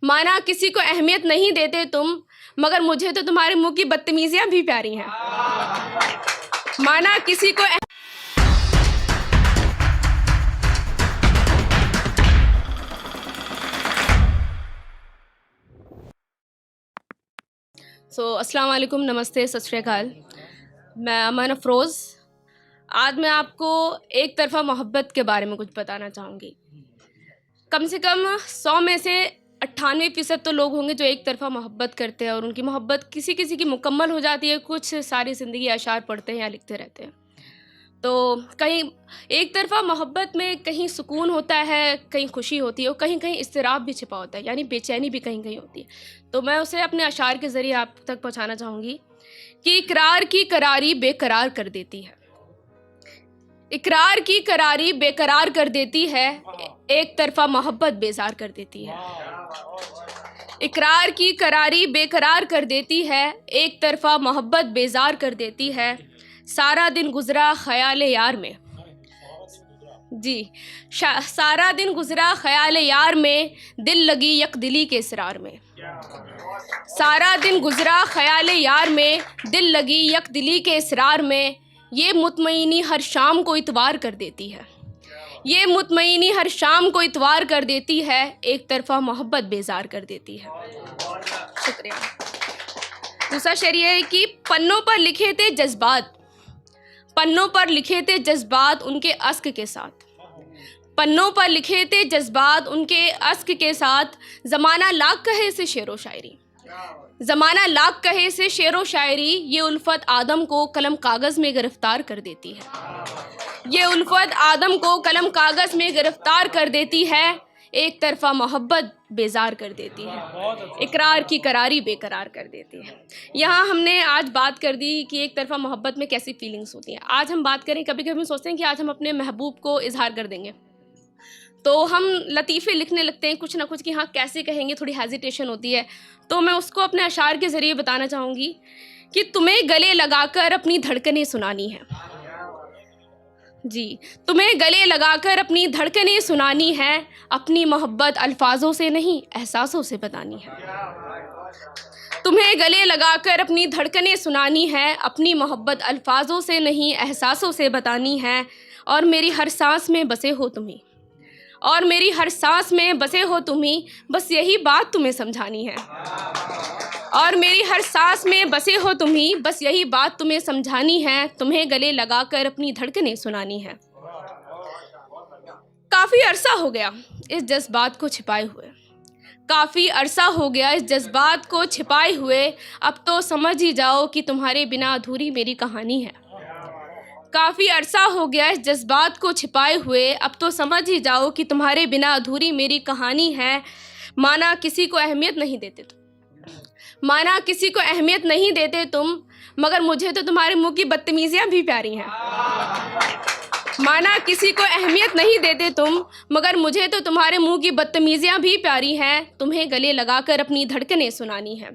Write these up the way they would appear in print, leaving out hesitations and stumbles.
माना किसी को अहमियत नहीं देते तुम, मगर मुझे तो तुम्हारे मुंह की बदतमीजियां भी प्यारी हैं। माना किसी को अस्सलाम वालेकुम, नमस्ते, सत श्री अकाल। मैं अमन अफरोज़। आज मैं आपको एक तरफ़ा मोहब्बत के बारे में कुछ बताना चाहूँगी। कम से कम 100 में से 98% तो लोग होंगे जो एक तरफ़ा मोहब्बत करते हैं और उनकी मोहब्बत किसी किसी की मुकम्मल हो जाती है, कुछ सारी ज़िंदगी अशार पढ़ते हैं या लिखते रहते हैं। तो कहीं एक तरफ़ा मोहब्बत में कहीं सुकून होता है, कहीं खुशी होती है और कहीं कहीं इज़्तिराब भी छिपा होता है, यानी बेचैनी भी कहीं कहीं होती है। तो मैं उसे अपने अशार के ज़रिए आप तक पहुँचाना चाहूँगी कि इकरार की करारी बेकरार कर देती है। इकरार की करारी बेकरार कर देती है, एक तरफ़ा मोहब्बत बेजार कर देती है। इकरार की करारी बेकरार कर देती है, एक तरफ़ा मोहब्बत बेजार कर देती है। सारा दिन गुज़रा ख़याल यार में, जी, सारा दिन गुज़रा ख़याल यार में, दिल लगी यकदिली के इसरार में। सारा दिन गुज़रा ख़याल यार में, दिल लगी यकदिली के इसरार में। ये मुतमईनी हर शाम को इतवार कर देती है। ये मुतमईनी हर शाम को इतवार कर देती है, एक तरफ़ा मोहब्बत बेजार कर देती है। शुक्रिया। दूसरा शेर ये है कि पन्नों पर लिखे थे जज्बात, पन्नों पर लिखे थे जज्बात उनके अश्क के साथ। पन्नों पर लिखे थे जज्बात उनके अश्क के साथ। ज़माना लाख कहे से शेरो शायरी, ज़माना लाख कहे से शेरो शायरी। ये उल्फत आदम को कलम कागज़ में गिरफ़्तार कर देती है। ये उल्फत आदम को कलम कागज़ में गिरफ़्तार कर देती है, एक तरफ़ा मोहब्बत बेजार कर देती है। इकरार की करारी बेकरार कर देती है। यहाँ हमने आज बात कर दी कि एक तरफ़ा मोहब्बत में कैसी फीलिंग्स होती हैं। आज हम बात करें, कभी कभी हम सोचते हैं कि आज हम अपने महबूब को इजहार कर देंगे, तो हम लतीफ़े लिखने लगते हैं कुछ ना कुछ कि हाँ कैसे कहेंगे, थोड़ी हेजिटेशन होती है। तो मैं उसको अपने अशार के ज़रिए बताना चाहूँगी कि तुम्हें गले लगाकर अपनी धड़कनें सुनानी है, जी, तुम्हें गले लगाकर अपनी धड़कनें सुनानी है। अपनी मोहब्बत अल्फाजों से नहीं एहसासों से बतानी है। तुम्हें गले लगाकर अपनी धड़कनें सुनानी है, अपनी मोहब्बत अल्फाजों से नहीं एहसासों से बतानी है। और मेरी हर सांस में बसे हो तुम्ही, और मेरी हर सांस में बसे हो तुम्ही, बस यही बात तुम्हें समझानी है। और मेरी हर सांस में बसे हो तुम्ही, बस यही बात तुम्हें समझानी है। तुम्हें गले लगाकर अपनी धड़कनें सुनानी है। काफ़ी अरसा हो गया इस जज्बात को छिपाए हुए, काफ़ी अरसा हो गया इस जज्बात को छिपाए हुए। अब तो समझ ही जाओ कि तुम्हारे बिना अधूरी मेरी कहानी है। काफ़ी अरसा हो गया इस जज्बात को छिपाए हुए, अब तो समझ ही जाओ कि तुम्हारे बिना अधूरी मेरी कहानी है। माना किसी को अहमियत नहीं देते तुम, माना किसी को अहमियत नहीं देते तुम, मगर मुझे तो तुम्हारे मुंह की बदतमीजियां भी प्यारी हैं। माना किसी को अहमियत नहीं देते तुम, मगर मुझे तो तुम्हारे मुंह की बदतमीजियां भी प्यारी हैं। तुम्हें गले लगाकर अपनी धड़कनें सुनानी है।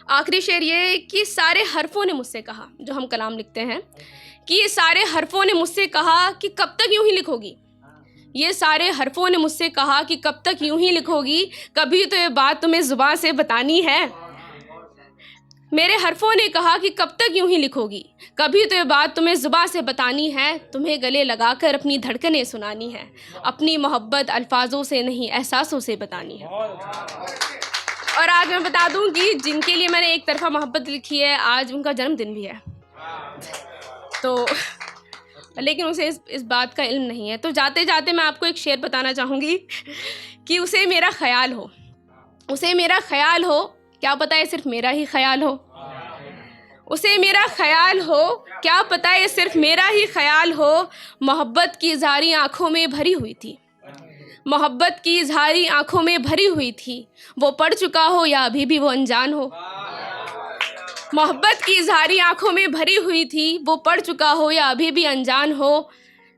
आखिरी शेर ये कि सारे हरफों ने मुझसे कहा, जो हम कलाम लिखते हैं, कि ये सारे हरफों ने मुझसे कहा कि कब तक यूं ही लिखोगी। ये सारे हरफों ने मुझसे कहा कि कब तक यूं ही लिखोगी, कभी तो ये बात तुम्हें ज़ुबान से बतानी है। मेरे हरफों ने कहा कि कब तक यूं ही लिखोगी, कभी तो ये बात तुम्हें ज़ुबान से बतानी है। तुम्हें गले लगाकर अपनी धड़कनें सुनानी है, अपनी मोहब्बत अल्फाजों से नहीं एहसासों से बतानी है। और आज मैं बता दूं कि जिनके लिए मैंने एक तरफ़ा मोहब्बत लिखी है, आज उनका जन्मदिन भी है, तो लेकिन उसे इस बात का इल्म नहीं है। तो जाते जाते मैं आपको एक शेर बताना चाहूँगी कि उसे मेरा ख़याल हो, उसे मेरा ख़याल हो, क्या पता है सिर्फ मेरा ही ख़याल हो। उसे मेरा ख़याल हो, क्या पता है सिर्फ मेरा ही ख़याल हो। मोहब्बत की इज़हारी आँखों में भरी हुई थी, मोहब्बत की इज़हारी आँखों में भरी हुई थी। वो पढ़ चुका हो या अभी भी वो अनजान हो। मोहब्बत की इज़हारी आँखों में भरी हुई थी, वो पढ़ चुका हो या अभी भी अनजान हो।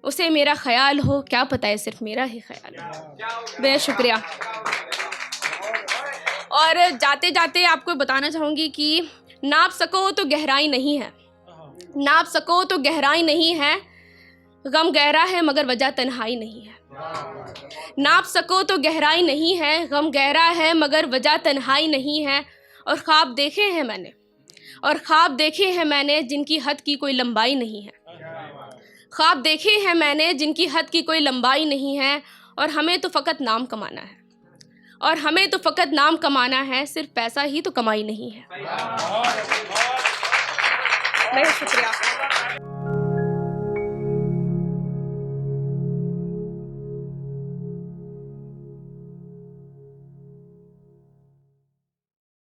उसे मेरा ख़याल हो, क्या पता है सिर्फ मेरा ही ख़याल हो। बेहद शुक्रिया। और जाते जाते आपको बताना चाहूँगी कि नाप सको तो गहराई नहीं है, नाप सको तो गहराई नहीं है, गम गहरा है मगर वजह तन्हाई नहीं है। नाप सको तो गहराई नहीं है, गम गहरा है मगर वजह तन्हाई नहीं है। और ख्वाब देखे हैं मैंने, और ख्वाब देखे हैं मैंने जिनकी हद की कोई लंबाई नहीं है। ख्वाब देखे हैं मैंने जिनकी हद की कोई लंबाई नहीं है। और हमें तो फ़कत नाम कमाना है, और हमें तो फ़कत नाम कमाना है, सिर्फ पैसा ही तो कमाई नहीं है। बहुत शुक्रिया।